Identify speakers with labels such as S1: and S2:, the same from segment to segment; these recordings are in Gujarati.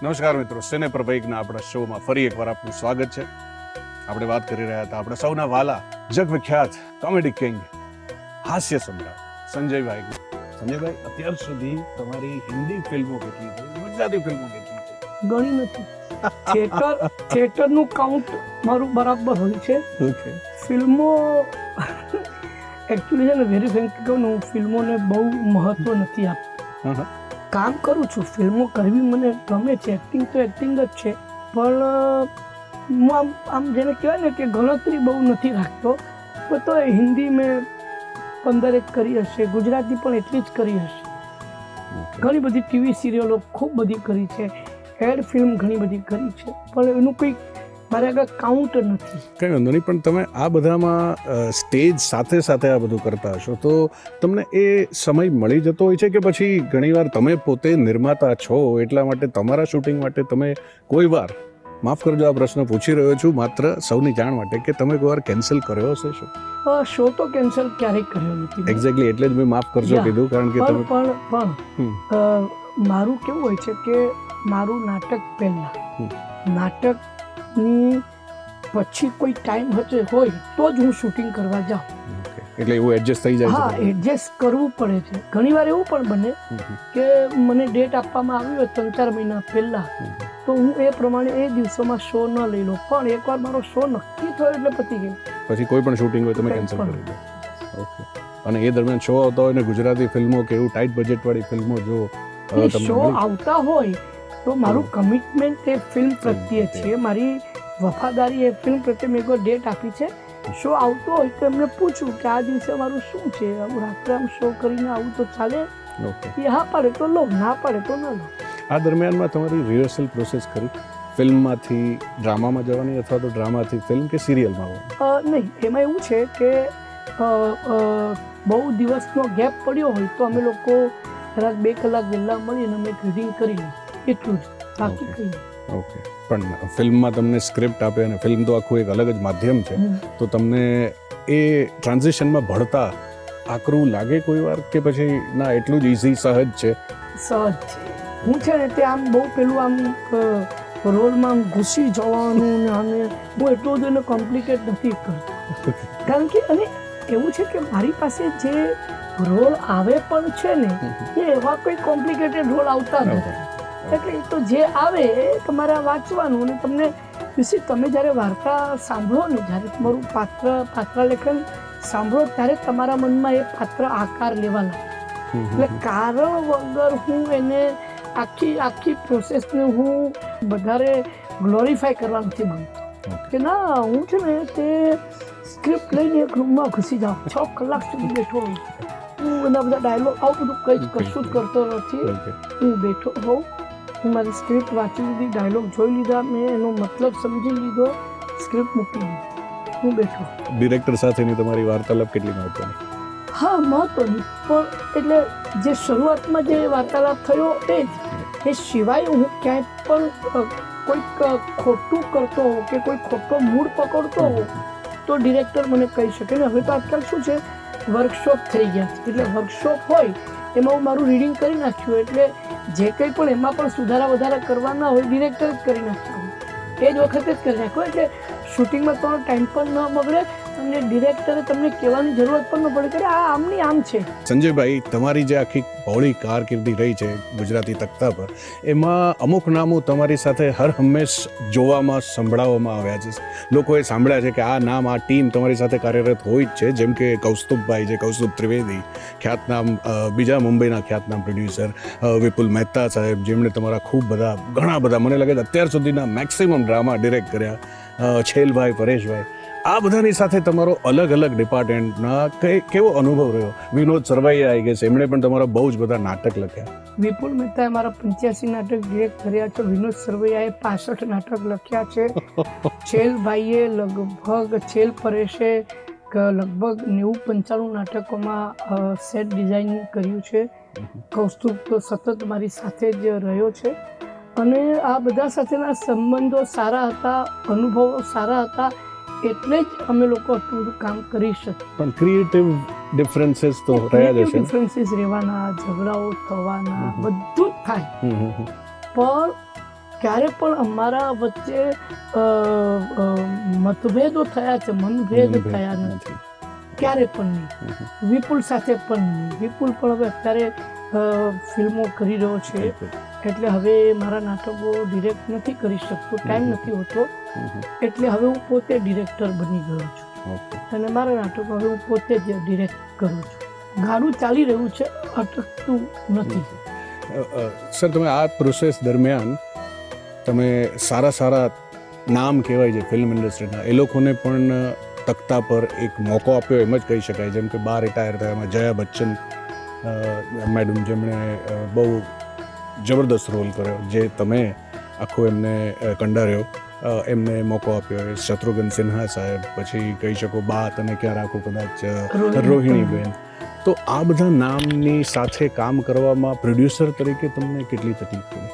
S1: નમસ્કાર મિત્રો, સિને પ્રભાઈકના આપણા શોમાં ફરી એકવાર આપનું સ્વાગત છે. આપણે વાત કરી રહ્યા હતા આપણા સૌના વાલા જગવિખ્યાત કોમેડી કિંગ, હાસ્ય સમ્રાટ સંજયભાઈ. સંજયભાઈ, અત્યાર સુધી તમારી હિન્દી ફિલ્મો કેટલી છે, ગુજરાતી ફિલ્મો કેટલી છે?
S2: ગણી નથી. થિયેટરનું કાઉન્ટ મારું બરાબર હોય છે.
S1: ઓકે.
S2: ફિલ્મો એકચ્યુઅલી છે ને, વેરી ફ્રેન્કલી કહું ને, હું ફિલ્મોને બહુ મહત્વ નથી આપતો. કામ કરું છું, ફિલ્મો કરવી મને ગમે છે, એક્ટિંગ તો એક્ટિંગ જ છે, પણ હું આમ જેને કહેવાય ને કે ગણતરી બહુ નથી રાખતો. તો હિન્દી મેં 15 કરી હશે, ગુજરાતી પણ એટલી જ કરી હશે. ઘણી બધી ટીવી સિરિયલો ખૂબ બધી કરી છે, એડ ફિલ્મ ઘણી બધી કરી છે, પણ એનું કંઈક મારે આગળ કાઉન્ટ નથી.
S1: કંઈ વાંધો નહીં, પણ તમે આ બધામાં સ્ટેજ સાથે સાથે આ બધું કરતા હશો તો તમને એ સમય મળી જતો હોય છે કે પછી ઘણીવાર તમે પોતે નિર્માતા છો એટલા માટે તમારા શૂટિંગ માટે તમે કોઈ વાર, માફ કરજો આ પ્રશ્ન પૂછી રહ્યો છું માત્ર સૌની જાણ માટે, કે તમે કોઈ વાર કેન્સલ કર્યો હશે શો?
S2: શો તો કેન્સલ ક્યારેય કર્યો નથી.
S1: એક્ઝેક્ટલી, એટલે જ મેં માફ કરજો કીધું, કારણ કે તમે
S2: પણ મારું કેવું હોય છે કે મારું નાટક પહેલા, નાટકની પછી કોઈ ટાઈમ હોય તો જ હું શૂટિંગ કરવા જાઉં.
S1: એટલે એવું એડજસ્ટ થઈ જાય?
S2: હા, એડજસ્ટ કરવું પડે છે. ઘણીવાર એવું પણ બને કે મને ડેટ આપવામાં આવી હોય 3-4 મહિના પહેલા, તો હું એ પ્રમાણે એ દિવસોમાં શો ન લઈ લઉં. પણ એકવાર મારો શો નક્કી થયો એટલે પતી ગયું.
S1: પછી કોઈ પણ શૂટિંગ હોય તમે કેન્સલ કરી દો? ઓકે. અને એ દરમિયાન શો આવતા હોય ને ગુજરાતી ફિલ્મો કે એવું ટાઈટ બજેટ વાળી ફિલ્મો જો
S2: શો આવતા હોય તો મારું કમિટમેન્ટ એ ફિલ્મ પ્રત્યે છે, મારી વફાદારી એ ફિલ્મ પ્રત્યે. મેં કોઈ ડેટ આપી છે, શો આવતો હોય તો એમને પૂછું કે આ દિવસે મારું શું છે, રાત્રે આમ શો કરીને આવું તો ચાલે? એ હા પાડે તો લો, ના પાડે તો ના લો.
S1: આ દરમિયાનમાં તમારી રિહર્સલ પ્રોસેસ કરી ફિલ્મમાંથી ડ્રામામાં જવાની અથવા તો ડ્રામાથી ફિલ્મ કે સિરિયલમાં?
S2: નહીં, એમાં એવું છે કે બહુ દિવસનો ગેપ પડ્યો હોય તો અમે લોકો કદાચ 2 કલાક વહેલા મળીને અમે રીડિંગ કરી લઈએ, એટલું જ, બાકી કંઈ નહીં.
S1: ઓકે. પણ ફિલ્મમાં તમને સ્ક્રિપ્ટ આપે અને ફિલ્મ તો આખું એક અલગ જ માધ્યમ છે, તો તમને એ ટ્રાન્ઝિશનમાં ભળતા આકરું લાગે કોઈ વાર કે પછી ના એટલું જ ઇઝી સહજ છે?
S2: સહજ છે. હું છે ને તે આમ બહુ પેલું આમ રોલમાં આમ ઘૂસી જવાનું ને આને હું એટલું બધું એને કોમ્પ્લિકેટ નથી કરતો. કારણ કે અને એવું છે કે મારી પાસે જે રોલ આવે પણ છે ને એ એવા કોઈ કોમ્પ્લિકેટેડ રોલ આવતા નથી. એટલે એ તો જે આવે એ તમારે વાંચવાનું, અને તમને તમે જ્યારે વાર્તા સાંભળો ને, જ્યારે તમારું પાત્રલેખન સાંભળો ત્યારે તમારા મનમાં એ પાત્ર આકાર લેવા લાગે. એટલે કારણ વગર હું એને આખી પ્રોસેસને હું વધારે ગ્લોરીફાય કરવા નથી માંગતો. કે ના, હું છે ને તે સ્ક્રિપ્ટ લઈને એક રૂમમાં ઘૂસી જાઉં, 6 કલાક સુધી બેઠો હોઉં, હું બધા ડાયલોગ આવું બધું કંઈ કશું જ કરતો નથી. હું બેઠો હોઉં, હું મારી સ્ક્રિપ્ટ વાંચી લીધી, ડાયલોગ જોઈ લીધા, મેં એનો મતલબ સમજી લીધો, સ્ક્રિપ્ટ મૂકી દીધી, હું બેઠો.
S1: ડિરેક્ટર સાથેની તમારી વાર્તાલાપ કેટલી મહત્વની?
S2: હા, મહત્વની. પણ એટલે જે શરૂઆતમાં જે વાર્તાલાપ થયો એ સિવાય હું ક્યાંય પણ કોઈક ખોટું કરતો હોઉં કે કોઈ ખોટો મૂડ પકડતો હોઉં તો ડિરેક્ટર મને કહી શકે ને. હવે તો આજકાલ શું છે, વર્કશોપ થઈ ગયા છે, એટલે વર્કશોપ હોય એમાં હું મારું રીડિંગ કરી નાખ્યું, એટલે જે કંઈ પણ એમાં પણ સુધારા વધારા કરવાના હોય ડિરેક્ટર જ કરી નાખ્યું, એ જ વખતે જ કરી નાખ્યું. એટલે શૂટિંગમાં તમારો ટાઈમ પણ ન બગડે અને ડિરેક્ટરે તમને કહેવાની જરૂરત પણ ન પડે કે આ આમની આમ છે.
S1: સંજયભાઈ, તમારી જે આખી બહોળી કારકિર્દી રહી છે ગુજરાતી તખ્તા પર, એમાં અમુક નામો તમારી સાથે હર હંમેશ જોવામાં સંભળાવવામાં આવ્યા છે. લોકોએ સાંભળ્યા છે કે આ નામ, આ ટીમ તમારી સાથે કાર્યરત હોય જ છે, જેમ કે કૌસ્તુભભાઈ છે, કૌસ્તુભ ત્રિવેદી, ખ્યાતનામ બીજા મુંબઈના ખ્યાતનામ પ્રોડ્યુસર વિપુલ મહેતા સાહેબ, જેમણે તમારા ઘણા બધા મને લાગે છે અત્યાર સુધીના મેક્સિમમ ડ્રામા ડિરેક્ટ કર્યા, છેલભાઈ, પરેશભાઈ, આ બધાની સાથે તમારો અલગ અલગ ડિપાર્ટમેન્ટના કેવો અનુભવ રહ્યો? વિનોદ સરવૈયા આવી ગયા છે, એમણે પણ તમારા બહુ જ બધા નાટક લખ્યા.
S2: વિપુલ મહેતાએ મારા 85 નાટક ડિરેક્ટ કર્યા છે, વિનોદ સરવૈયાએ 65 નાટક લખ્યા છે, છેલભાઈએ છેલ પરેશે લગભગ 90-95 નાટકોમાં સેટ ડિઝાઇનિંગ કર્યું છે. કૌસ્તુભ તો સતત મારી સાથે જ રહ્યો છે, અને આ બધા સાથેના સંબંધો સારા હતા, અનુભવો સારા હતા, એટલે જ અમે લોકો આટલું બધું કામ કરી શકીએ.
S1: પણ ક્રિએટિવ ડિફરન્સીસ તો રહ્યા જ હશે.
S2: ડિફરન્સીસ રહેવાના, ઝઘડાઓ થવાના, બધું જ થાય, પણ ક્યારે પણ અમારા વચ્ચે મતભેદો થયા છે, મનભેદ થયા નથી, ક્યારે પણ નહીં. વિપુલ સાથે પણ નહીં. વિપુલ પણ હવે અત્યારે ફિલ્મો કરી રહ્યો છે, એટલે હવે મારા નાટકો ડિરેક્ટ નથી કરી શકતો, ટાઈમ નથી હોતો, એટલે હવે હું પોતે ડિરેક્ટર બની ગયો છું અને મારા નાટકો હવે હું પોતે જ ડિરેક્ટ કરું છું. ગાડું ચાલી રહ્યું છે, અટકતું નથી.
S1: સર, તમે આ પ્રોસેસ દરમિયાન તમે સારા નામ કહેવાય છે ફિલ્મ ઇન્ડસ્ટ્રીના, એ લોકોને પણ તખ્તા પર એક મોકો આપ્યો એમ જ કહી શકાય. જેમ કે 12 રિટાયર થયા, એમાં જયા બચ્ચન મેડમ, જેમણે બહુ જબરદસ્ત રોલ કર્યો, જે તમે આખો એમને કંડાર્યો, એમને મોકો આપ્યો. શત્રુઘ્ન સિન્હા સાહેબ, પછી કહી શકો બા તને ક્યાં રાખો, કદાચ રોહિણીબેન. તો આ બધા નામની સાથે કામ કરવામાં પ્રોડ્યુસર તરીકે તમને કેટલી તકલીફ પડી?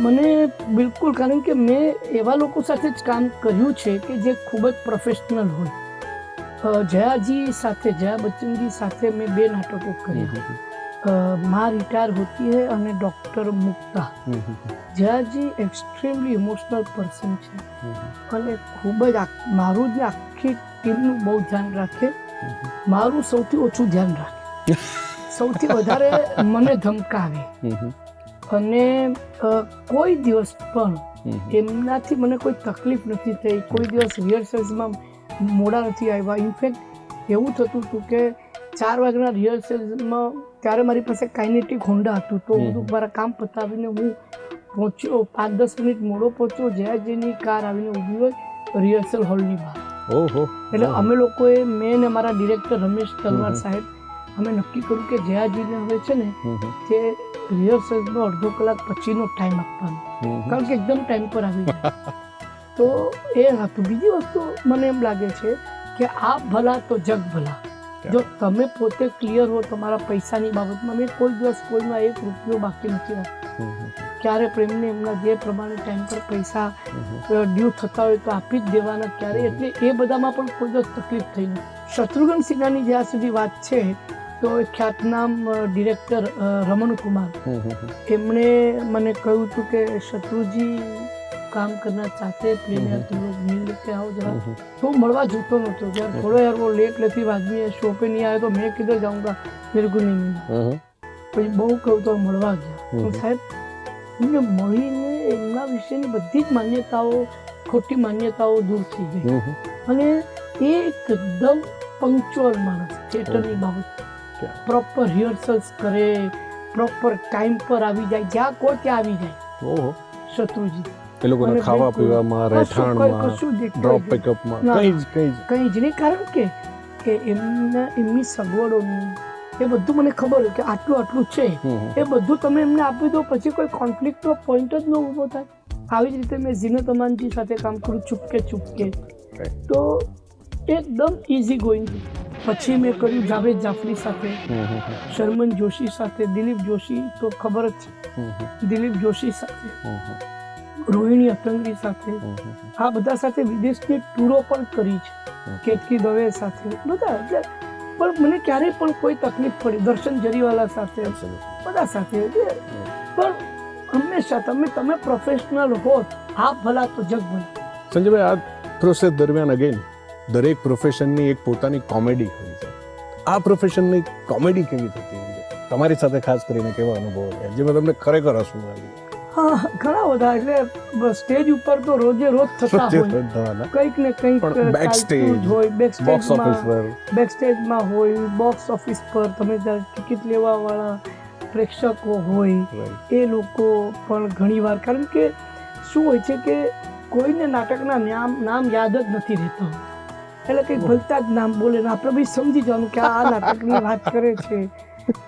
S2: મને બિલકુલ, કારણ કે મેં એવા લોકો સાથે જ કામ કર્યું છે કે જે ખૂબ જ પ્રોફેશનલ હોય. જયાજી સાથે, જયા બચ્ચનજી સાથે મેં 2 નાટકો કર્યા, માँ રિટાયર હોતી હૈ અને ડૉક્ટર મુક્તા. જયાજી એક્સ્ટ્રીમલી ઇમોશનલ પર્સન છે અને ખૂબ જ મારું જ આખી ટીમનું બહુ ધ્યાન રાખે, મારું સૌથી ઓછું ધ્યાન રાખે, સૌથી વધારે મને ધમકાવે અને કોઈ દિવસ પણ એમનાથી મને કોઈ તકલીફ નથી થઈ. કોઈ દિવસ રિહર્સલ્સમાં મોડા નથી આવ્યા. ઇનફેક્ટ એવું થતું હતું કે 4 વાગ્યાના રિહર્સલ્સમાં ત્યારે મારી પાસે કાઇનેટિક હોન્ડા હતું, તો બધું મારા કામ પતાવીને હું પહોંચ્યો, 5-10 મિનિટ મોડો પહોંચ્યો, જયાજીની કાર આવીને ઊભી હોય રિહર્સલ હોલની બહાર. એટલે અમે લોકોએ, મેં ને મારા ડિરેક્ટર રમેશ તલવાર સાહેબ, અમે નક્કી કર્યું કે જયાજીને હવે છે ને તે રિહર્સલનો અડધો કલાક પછીનો ટાઈમ આપવાનો, કારણ કે એકદમ ટાઈમ પર આવી જાય. તો એ હતું. બીજી વસ્તુ મને એમ લાગે છે કે આપ ભલા તો જગ ભલા. જો તમે પોતે ક્લિયર હો તમારા પૈસાની બાબતમાં, મેં કોઈ દિવસ કોઈમાં 1 રૂપિયો બાકી નથી રાખ્યો. ક્યારે પ્રેમને એમના જે પ્રમાણે ટાઈમ પર પૈસા ડ્યુ થતા હોય તો આપી જ દેવાના ક્યારે, એટલે એ બધામાં પણ કોઈ દિવસ તકલીફ થઈ નથી. શત્રુઘ્ન સિન્હાની જ્યાં સુધી વાત છે, તો ખ્યાતનામ ડિરેક્ટર રમણ કુમાર, એમણે મને કહ્યું હતું કે શત્રુજી काम करना चाहते हैं, प्लेन है तुम लोग मिल लेते आओ जरा. तो મળવા જોતો નહોતો यार, थोड़ा यार वो लेट लतीफ आदमी है, शो पे नहीं आया तो मैं किधर जाऊंगा, मेरे को नहीं मिला. પછી બહુ કહું તો મળવા ગયા. તો સાહેબ એમને મળીને એમના વિશેની બધી જ માન્યતાઓ, ખોટી માન્યતાઓ દૂર થઈ ગઈ અને એ એકદમ પંક્ચ્યુઅલ માણસ, થિયેટરની બાબત પ્રોપર રિહર્સલ્સ કરે, પ્રોપર ટાઈમ પર આવી જાય, જ્યાં કોઈ ત્યાં આવી જાય. શત્રુજી
S1: એ લોકોને ખાવા પીવામાં, રહેઠાણમાં, ડ્રોપ પિકઅપમાં
S2: કંઈ જ નહીં, કારણ કે એમની સગવડોનું એ બધું મને ખબર હોય કે આટલું છે, એ બધું તમે એમને આપી દો, પછી કોઈ કોન્ફ્લિક્ટનો પોઈન્ટ જ ન ઊભો થાય. આવી જ રીતે મેં ઝીનત અમાનજી સાથે કામ કર્યું, ચૂપકે, તો એકદમ ઇઝી ગોઈંગ. પછી મેં કર્યું જાવેદ જાફરી સાથે, શર્મન જોશી સાથે, દિલીપ જોશી તો ખબર જ છે, દિલીપ જોશી સાથે, રોહિણી અતંગરી સાથે, આ બધા સાથે વિદેશની ટૂરો પણ કરી છે, કેતકી દવે સાથે, બધા. એટલે પણ મને ક્યારેય પણ કોઈ તકલીફ પડી, દર્શન જરીવાલા સાથે, બધા સાથે. પણ હંમેશા તમે પ્રોફેશનલ હોત, આપ ભલા તો જગ ભલા.
S1: સંજયભાઈ, આ પ્રોસેસ દરમિયાન અગેન દરેક પ્રોફેશનની એક પોતાની કોમેડી હોય છે. આ પ્રોફેશનની કોમેડી કેવી થતી હોય છે તમારી સાથે, ખાસ કરીને કેવા અનુભવો થયા જેમાં તમને ખરેખર હસવું આવી?
S2: હા, ઘણા બધા. એટલે સ્ટેજ ઉપર તો રોજે રોજ થતા હોય, કંઈક ને કંઈક હોય. બેક સ્ટેજમાં હોય, બોક્સ ઓફિસ પર તમે ટિકિટ લેવા વાળા પ્રેક્ષકો હોય, એ લોકો પણ ઘણીવાર, કારણ કે શું હોય છે કે કોઈને નાટકના નામ યાદ જ નથી રહેતા, એટલે કંઈક ભલતા જ નામ બોલે ને આપણે બી સમજી જવાનું કે આ નાટકની વાત કરે છે.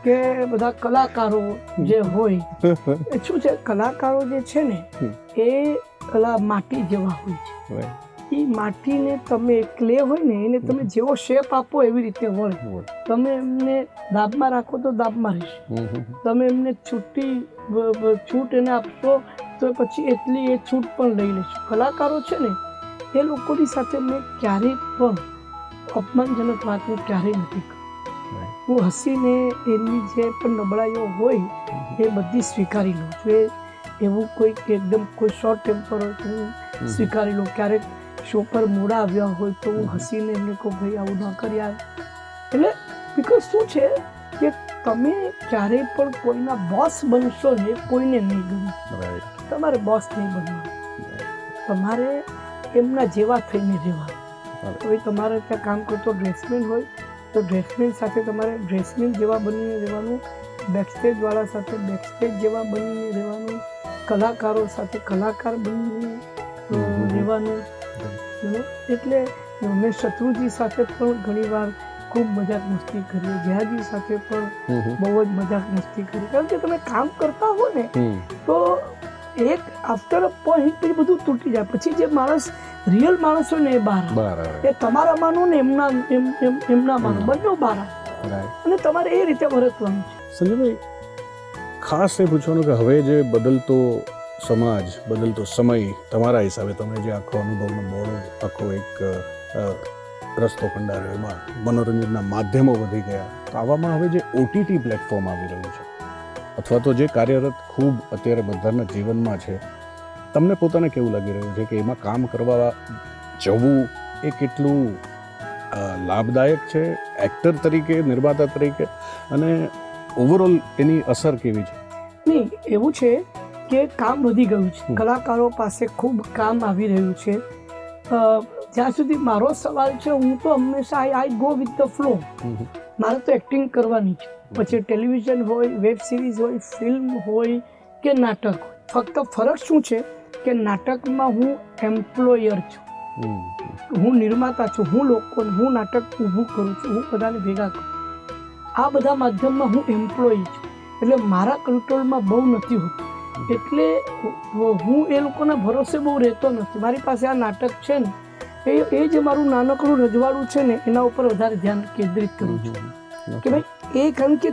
S2: કે બધા કલાકારો જે હોય, એ શું છે, કલાકારો જે છે ને એ કલા માટી જેવા હોય છે. એ માટીને તમે ક્લે હોય ને એને તમે જેવો શેપ આપો એવી રીતે વળે. તમે એમને દાબમાં રાખો તો દાબમાં રહેશે, તમે એમને છૂટ એને આપશો તો પછી એટલી એ છૂટ પણ લઈ લેશો. કલાકારો છે ને એ લોકોની સાથે મેં ક્યારેય પણ અપમાનજનક વાતને ક્યારેય નથી કરી. હું હસીને એમની જે પણ નબળાઈઓ હોય એ બધી સ્વીકારી લઉં છું. એવું કોઈક એકદમ કોઈ શોર્ટ ટેમ્પર હોય તો હું સ્વીકારી લઉં. ક્યારેક શો પર મોડા આવ્યા હોય તો હું હસીને એમને કહું ભાઈ આવું ન કરી આવે. એટલે બિકોઝ શું છે કે તમે ક્યારેય પણ કોઈના બોસ બનશો ને કોઈને નહીં ગમે. તમારે બોસ નહીં બનવાનું, તમારે એમના જેવા થઈને રહેવાનું. હવે તમારે ત્યાં કામ કરતો ડ્રેસમેન હોય તો ડ્રેસમેન સાથે તમારે ડ્રેસમેન જેવા બનીને રહેવાનું, બેકસ્ટેજવાળા સાથે બેકસ્ટેજ જેવા બનીને રહેવાનું, કલાકારો સાથે કલાકાર બનીને રહેવાનું. એટલે મેં શત્રુજી સાથે પણ ઘણીવાર ખૂબ મજાક મસ્તી કરી, જયાજી સાથે પણ બહુ જ મજાક મસ્તી કરી. કારણ કે તમે કામ કરતા હો ને તો એક આફ્ટર અ પોઈન્ટ પછી બધું તૂટી જાય. પછી જે માણસ રિયલ માણસ હોય ને એ બહાર આવે, એ તમારા માનો ને એમના માનો, બંને બહાર આવે અને તમારે એ રીતે વર્તવાનું છે.
S1: સંજયભાઈ, ખાસ એ પૂછવાનું કે હવે જે બદલતો સમાજ, બદલતો સમય, તમારા હિસાબે તમે જે આખો અનુભવનો મોડો આખો એક રસ્તો કંડાર્યો, એમાં મનોરંજનના માધ્યમો વધી ગયા, તો આવામાં હવે જે OTT પ્લેટફોર્મ આવી રહ્યું છે અથવા તો જે કાર્યરત ખૂબ અત્યારે બધાના જીવનમાં છે, તમને પોતાને કેવું લાગી રહ્યું છે કે એમાં કામ કરવા જવું એ કેટલું લાભદાયક છે એક્ટર તરીકે, નિર્માતા તરીકે, અને ઓવરઓલ એની અસર કેવી છે?
S2: નહીં, એવું છે કે કામ વધી ગયું છે, કલાકારો પાસે ખૂબ કામ આવી રહ્યું છે. જ્યાં સુધી મારો સવાલ છે, હું તો હંમેશા I go with the flow. મારે તો એક્ટિંગ કરવાની છે, પછી ટેલિવિઝન હોય, વેબ સિરીઝ હોય, ફિલ્મ હોય કે નાટક હોય. ફક્ત ફરક શું છે કે નાટકમાં હું એમ્પ્લોયર છું, હું નિર્માતા છું, હું નાટક ઊભું કરું છું, હું બધાને ભેગા કરું. આ બધા માધ્યમમાં હું એમ્પ્લોય છું, એટલે મારા કંટ્રોલમાં બહુ નથી હોતું. એટલે હું એ લોકોના ભરોસે બહુ રહેતો નથી. મારી પાસે આ નાટક છે ને, એ જે મારું નાનકડું રજવાડું છે ને, એના ઉપર વધારે ધ્યાન કેન્દ્રિત કરું છું કે ભાઈ એ, કારણ કે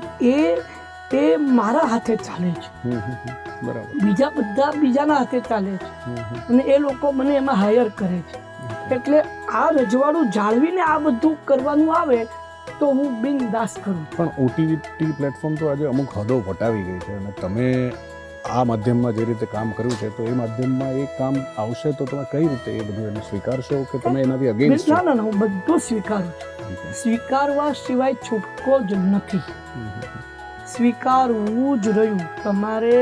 S2: એ મારા હાથે ચાલે છે, બીજા બધા બીજાના હાથે ચાલે છે અને એ લોકો મને એમાં હાયર કરે છે. એટલે આ રજવાડું જાળવીને આ બધું કરવાનું આવે તો હું બિનદાસ કરું.
S1: પણ OTT પ્લેટફોર્મ તો આજે અમુક હદો વટાવી ગઈ છે, અને તમે આ માધ્યમમાં જે રીતે કામ કર્યું છે, તો એ માધ્યમમાં એ કામ આવશે તો તમે કઈ રીતે એ બધું એને સ્વીકારશો કે તમે એનાથી અગેન્સ્ટ છો?
S2: ના, હું બધું સ્વીકારું છું. સ્વીકારવા સિવાય છૂટકો જ નથી. સ્વીકારવું જ રહ્યું. તમારે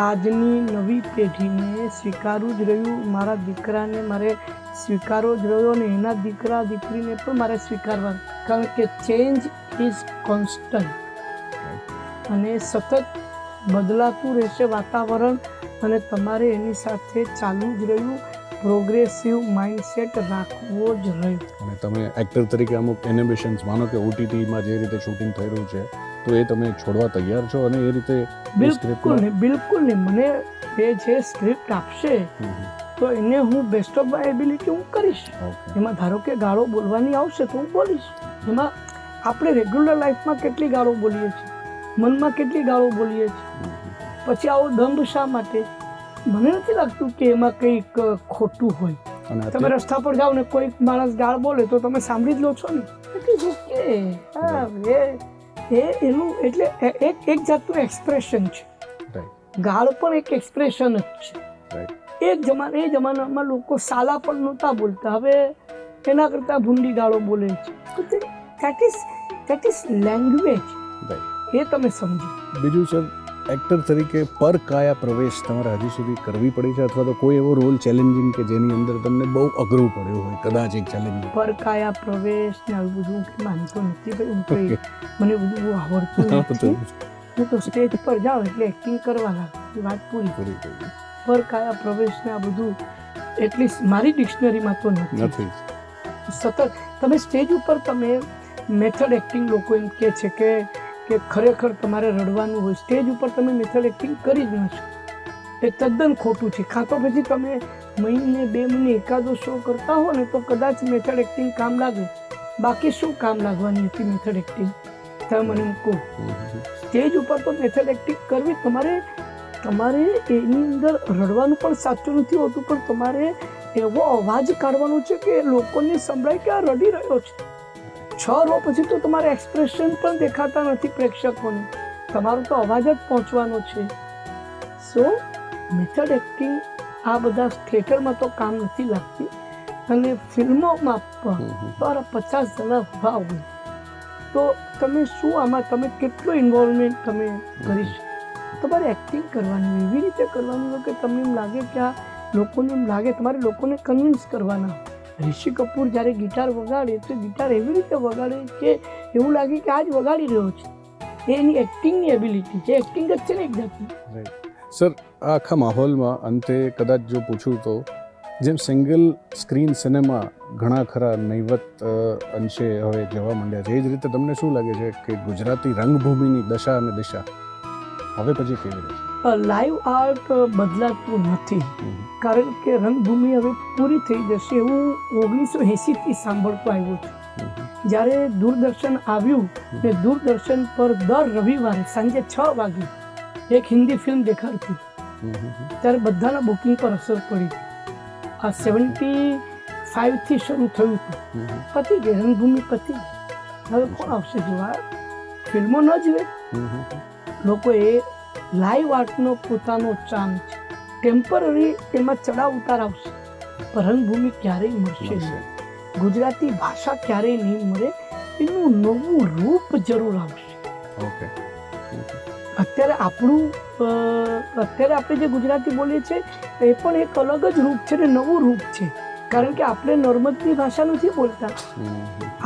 S2: આજની નવી પેઢીને સ્વીકારવું જ રહ્યું. મારા દીકરાને મારે સ્વીકારવો જ રહ્યો અને એના દીકરા દીકરીને પણ મારે સ્વીકારવા, કારણ કે ચેન્જ ઇઝ કોન્સ્ટન્ટ અને સતત બદલાતું રહેશે વાતાવરણ, અને તમારે એની સાથે ચાલવું જ રહ્યું. પ્રોગ્રેસિવ માઇન્ડસેટ રાખવો જ રહ્યું.
S1: અને તમે એક્ટર તરીકે અમુક એનિમેશન્સ, માનો કે OTTમાં જે રીતે શૂટિંગ થઈ રહ્યું છે, તો એ તમે છોડવા તૈયાર છો? અને એ રીતે
S2: બિલકુલ નહીં. મને એ જે સ્ક્રિપ્ટ આપશે તો એને હું બેસ્ટ ઓફ માય એબિલિટી હું કરીશ. એમાં ધારો કે ગાળો બોલવાની આવશે તો હું બોલીશ. એમાં આપણે રેગ્યુલર લાઈફમાં કેટલી ગાળો બોલીએ છીએ, મનમાં કેટલી ગાળો બોલીએ છીએ, પછી આવો દંભ શા માટે? મને નથી લાગતું કે એમાં કંઈક ખોટું હોય. તમે રસ્તા પર જાઓ ને કોઈ માણસ ગાળ બોલે તો તમે સાંભળી જ લો છો ને, એનું એટલે એક જાતનું એક્સપ્રેશન છે. ગાળ પણ એક એક્સપ્રેશન જ છે. એ જમાનામાં લોકો સાલા પણ નહોતા બોલતા, હવે એના કરતાં ભૂંડી ગાળો બોલે છે. That is language. એ તમે સમજો.
S1: બીજું સર, એક્ટર તરીકે પરકાયા પ્રવેશ તમારે હજી સુધી કરવી પડી છે, અથવા તો કોઈ એવો રોલ ચેલેન્જિંગ કે જેની અંદર તમને બહુ અઘરું પડ્યું હોય, કદાચ એક ચેલેન્જિંગ? પરકાયા
S2: પ્રવેશ ને આવું બધું માનતો નથી ભાઈ. હું તો મને બધું બહુ આવડતું નથી. હું તો સ્ટેજ પર જાઉં એટલે એક્ટિંગ કરવા લાગુ, વાત પૂરી. પરકાયા પ્રવેશ ને આ બધું એટલીસ્ટ મારી ડિક્શનરીમાં તો નથી. સતત તમે સ્ટેજ ઉપર તમે મેથડ એક્ટિંગ, લોકો એમ કહે છે કે ખરેખર તમારે રડવાનું હોય સ્ટેજ ઉપર, તમે મેથડ એક્ટિંગ કરી જ ન શકો. એ તદ્દન ખોટું છે. કાં તો પછી તમે મહિને 2 મહિને એકાદો શો કરતા હો ને તો કદાચ મેથડ એક્ટિંગ કામ લાગે, બાકી શું કામ લાગવાની હતી મેથડ એક્ટિંગ? તમે મને કહો. સ્ટેજ ઉપર તો મેથડ એક્ટિંગ કરવી, તમારે એની અંદર રડવાનું પણ સાચું નથી હોતું, પણ તમારે એવો અવાજ કાઢવાનો છે કે લોકોને સંભળાય કે આ રડી રહ્યો છે. 6 રો પછી તો તમારે એક્સપ્રેશન પણ દેખાતા નથી પ્રેક્ષકોને, તમારો તો અવાજ જ પહોંચવાનો છે. સો મેથડ એક્ટિંગ આ બધા થિયેટરમાં તો કામ નથી લાગતી, અને ફિલ્મોમાં પણ તમારા 50 જણા ઊભા હોય તો તમે શું આમાં તમે કેટલું ઇન્વોલ્વમેન્ટ તમે કરી શકો? તમારે એક્ટિંગ કરવાની એવી રીતે કરવાની હોય કે તમને એમ લાગે કે આ લોકોને એમ લાગે, તમારે લોકોને કન્વિન્સ કરવાના. ઋષિ કપૂર જ્યારે ગિટાર વગાડે તો ગિટાર એવી રીતે વગાડે કે એવું લાગે કે આ જ વગાડી રહ્યો છે. એ એની એક્ટિંગની એબિલિટી છે, એક્ટિંગ જ છે ને એક જાતની.
S1: સર, આ આખા માહોલમાં અંતે કદાચ જો પૂછું તો જેમ સિંગલ સ્ક્રીન સિનેમા ઘણા ખરા નહીવત અંશે હવે જવા માંડ્યા છે, એ જ રીતે તમને શું લાગે છે કે ગુજરાતી રંગભૂમિની દશા અને દિશા હવે પછી કેવી રહેશે?
S2: લાઈવ આર્ટ બદલાતું નથી, કારણ કે રંગભૂમિ હવે પૂરી થઈ જશે એવું 1980થી સાંભળતો આવ્યો છું. જ્યારે દૂરદર્શન આવ્યું ને દૂરદર્શન પર દર રવિવારે સાંજે 6 વાગે એક હિન્દી ફિલ્મ દેખાડતી, ત્યારે બધાના બુકિંગ પર અસર પડી. આ 75થી શરૂ થયું હતું, પતી ગઈ રંગભૂમિ, પતી ગઈ. હવે કોણ આવશે જોવા? ફિલ્મો ન જુએ લોકો. એ લાઈવ આર્ટનો પોતાનો ચામ છે, ટેમ્પરરી એમાં ચડાવ ઉતાર આવશે, પણ રંગભૂમિ ક્યારેય મળશે નહીં. ગુજરાતી ભાષા ક્યારેય નહીં મળે, એનું નવું રૂપ જરૂર આવશે.
S1: ઓકે.
S2: અત્યારે આપણે જે ગુજરાતી બોલીએ છીએ એ પણ એક અલગ જ રૂપ છે ને નવું રૂપ છે, કારણ કે આપણે નર્મદની ભાષા નથી બોલતા,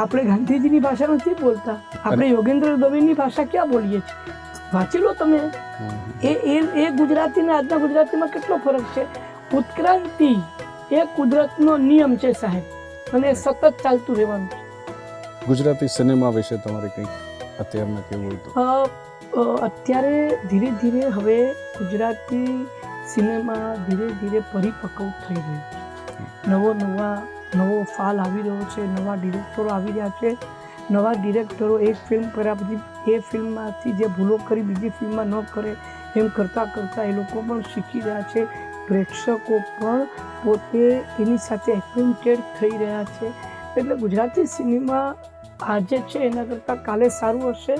S2: આપણે ગાંધીજીની ભાષા નથી બોલતા, આપણે યોગેન્દ્ર દવેની ભાષા ક્યાં બોલીએ છીએ? વાંચી લો તમે. એ ગુજરાતીના આજના ગુજરાતીમાં કેટલો ફરક છે. ઉત્ક્રાંતિ એ કુદરતનો નિયમ છે સાહેબ, અને સતત ચાલતું રહેવાનું છે.
S1: ગુજરાતી સિનેમા વિશે તમારે કંઈક અત્યારના કેવું હોય તો?
S2: અત્યારે ધીરે ધીરે હવે ગુજરાતી સિનેમા ધીરે ધીરે પરિપક્વ થઈ રહ્યું છે. નવો ફાલ આવી રહ્યો છે, નવા ડિરેક્ટરો આવી રહ્યા છે. નવા ડિરેક્ટરો એક ફિલ્મ કર્યા પછી એ ફિલ્મમાંથી જે ભૂલો કરી બીજી ફિલ્મમાં ન કરે એમ કરતાં કરતાં એ લોકો પણ શીખી રહ્યા છે. પ્રેક્ષકો પણ પોતે એની સાથે એક્વેન્ટેડ થઈ રહ્યા છે. એટલે ગુજરાતી સિનેમા આજે છે એના કરતાં કાલે સારું હશે,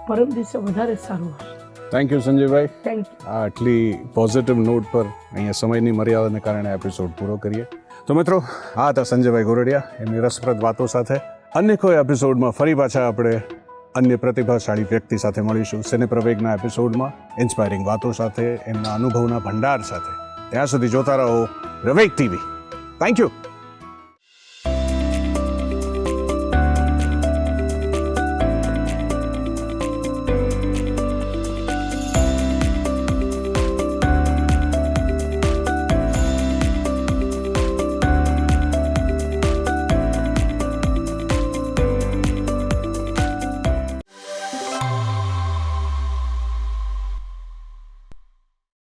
S2: પરમ દિવસે વધારે સારું હશે.
S1: Thank you Sanjaybhai.
S2: Thank you.
S1: આટલી પોઝિટિવ નોટ પર અહીંયા સમયની મર્યાદાને કારણે એપિસોડ પૂરો કરીએ. તો મિત્રો, આ હતા સંજયભાઈ ગોરડિયા એમની રસપ્રદ વાતો સાથે. અન્ય કોઈ એપિસોડમાં ફરી પાછા આપણે અન્ય પ્રતિભાશાળી વ્યક્તિ સાથે મળીશું સિનેપ્રવેગના એપિસોડમાં, ઇન્સ્પાયરિંગ વાતો સાથે, એમના અનુભવના ભંડાર સાથે. ત્યાં સુધી જોતા રહો પ્રવેગ ટીવી. Thank you.